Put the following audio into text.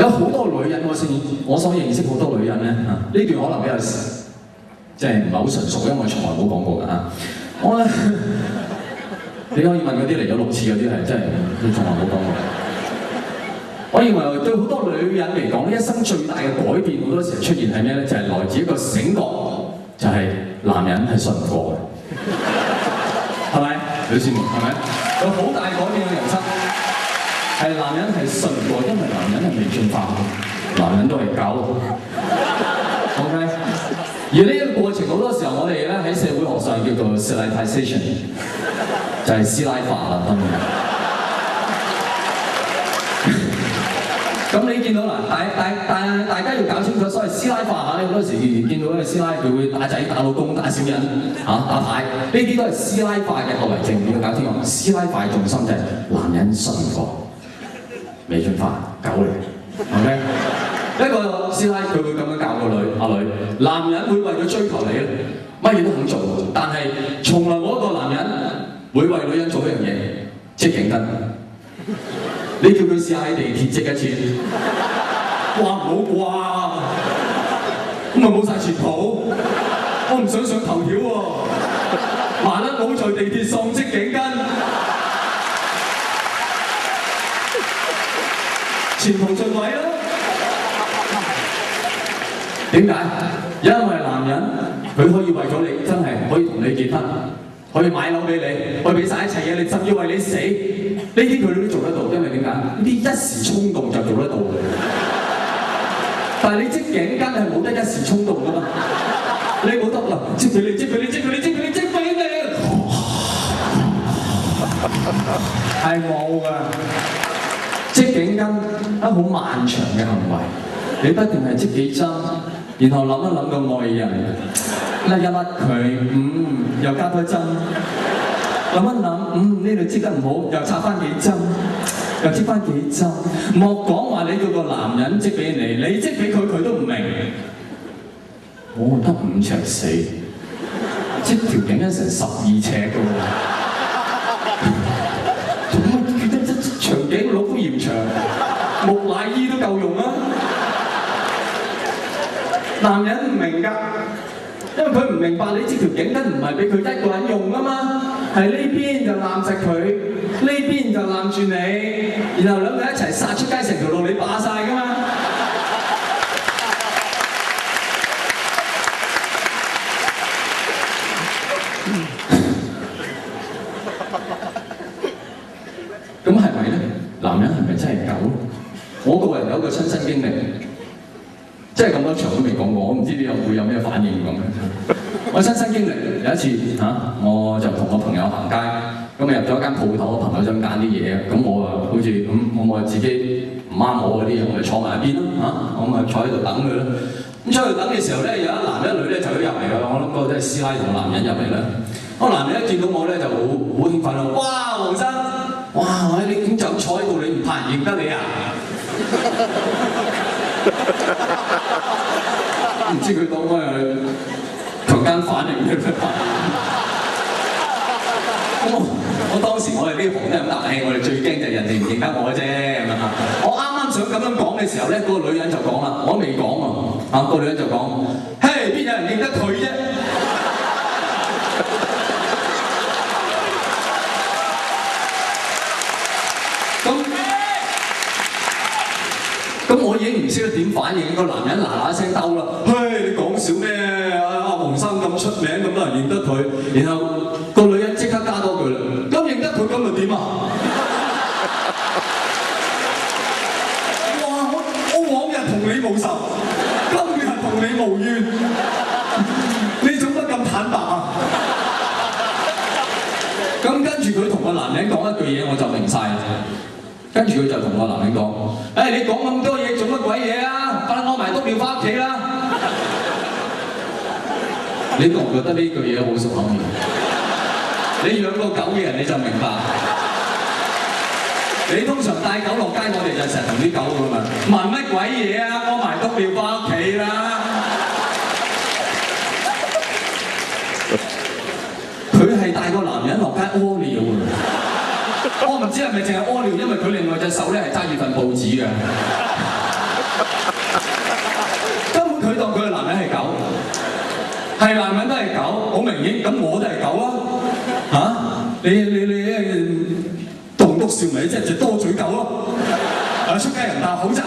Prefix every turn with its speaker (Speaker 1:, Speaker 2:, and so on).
Speaker 1: 有好多女人，我所認識好多女人咧嚇，呢段可能比較即係唔係好純熟，因為我從來冇講過㗎嚇。我咧，你可以問嗰啲嚟咗6次嗰啲係真係從來冇講過。我認為對好多女人嚟講，一生最大嘅改變好多時候出現係咩咧？就係來自一個醒覺，就係男人係信唔過嘅，係咪？女士們係咪？有好大改變嘅人生，係男人係信唔過，因為男人係未進化，男人都係狗。OK， 而呢一個過程好多時候，我哋咧喺社會學上叫做 Civilization， 就係師奶化啦，當然。咁你見到啦，大家要搞清楚，所謂師奶化嚇，你好多時見到咧師奶佢會打仔、打老公、打小人嚇、打牌，呢啲都係師奶化嘅後遺症。你要搞清楚，師奶化嘅重心就係男人信唔過，未進化，狗嚟 ，OK？ 一個師奶佢會咁樣教個女，阿女，男人會為咗追求你咧，乜嘢都肯做，但係從來冇一個男人會為女人做一樣嘢，即係競爭。你叫佢試下喺地鐵積一次，掛唔好掛，咁咪冇晒前途。我唔想上頭條喎，麻甩佬在地鐵喪積頸巾，前途盡毀啦。點解？因為男人佢可以為咗你，真係可以同你結婚，可以買樓俾你，可以俾晒一切嘢你，甚至為你死。呢啲佢哋都做得到，因為點解？呢啲一時衝動就做得到嘅。但係你織頸巾係冇得一時衝動㗎嘛，你冇得嗱，織俾你，織俾你，織俾你，織俾你，織俾你，係冇㗎。織頸巾一好漫長嘅行為，你不斷係織幾針，然後諗一諗個愛人，甩一甩佢，又加多針。諗一諗，呢度織得唔好，又插翻幾針，又織翻幾針。莫講話你叫個男人織俾你，你織俾佢，佢都唔明。我得5尺4，織條頸巾成12尺㗎喎。做乜叫得長頸老夫嫌長，木乃伊都夠用啊！男人唔明㗎。因為佢唔明白你織條頸巾唔係俾佢一個人用啊嘛，係呢邊就攬實佢，呢邊就攬住你，然後兩個一齊殺出街，成條路你霸晒噶嘛。咁係咪咧？男人係咪真係狗？我個人有一個親身經歷。即係咁多場都未講過，我唔知你會有咩反應咁。我親身經歷有一次我就同我朋友行街，咁入咗一間鋪頭，我朋友想揀啲嘢，咁我好似我自己唔啱我嗰啲，我咪坐埋一邊咯我咪坐喺度等佢咯。咁坐喺度等嘅時候咧，有一男一女咧就都入嚟㗎，我諗嗰個都係師奶同男人入嚟啦。個男人一見到我咧就好興奮咯，哇黃生，哇你點就咁坐喺度，你唔怕人認得你啊？唔知佢講咩強姦犯嚟嘅。我當時我哋呢行都係咁答氣，我哋最驚就係人哋唔認得我啫咁樣。我啱啱想咁樣講嘅時候咧，嗰個女人就講啦，我都未講個女人就講：嘿，邊有人認得佢啫？咁我已經唔識得點反應，個男人嗱嗱聲兜啦，嘿你講笑咩？阿黃生咁出名，咁多人認得佢，然後個女人即刻加多句啦，咁認得佢咁又點啊？哇！我往日同你無仇，今日同你無怨，你做乜咁坦白啊？咁跟住佢同個男人講一句嘢，我就明晒啦。跟住佢就同個男人講：你講咁多嘢做乜鬼嘢啊？快攞埋篤尿翻屋企啦！你覺唔覺得呢句嘢好熟口面？你養過狗嘅人你就明白。你通常帶狗落街，我哋就成日同啲狗㗎嘛，問乜鬼嘢啊？攞埋篤尿翻屋企啦！佢係帶個男人落街屙尿啊！我唔知係咪淨係屙尿，因為佢另外隻手咧係揸住份報紙嘅。根本佢當佢嘅男人係狗，係男人都係狗，好明顯。咁我都係狗啦，你棟篤笑咪即係隻多嘴狗咯，出街人戴口罩。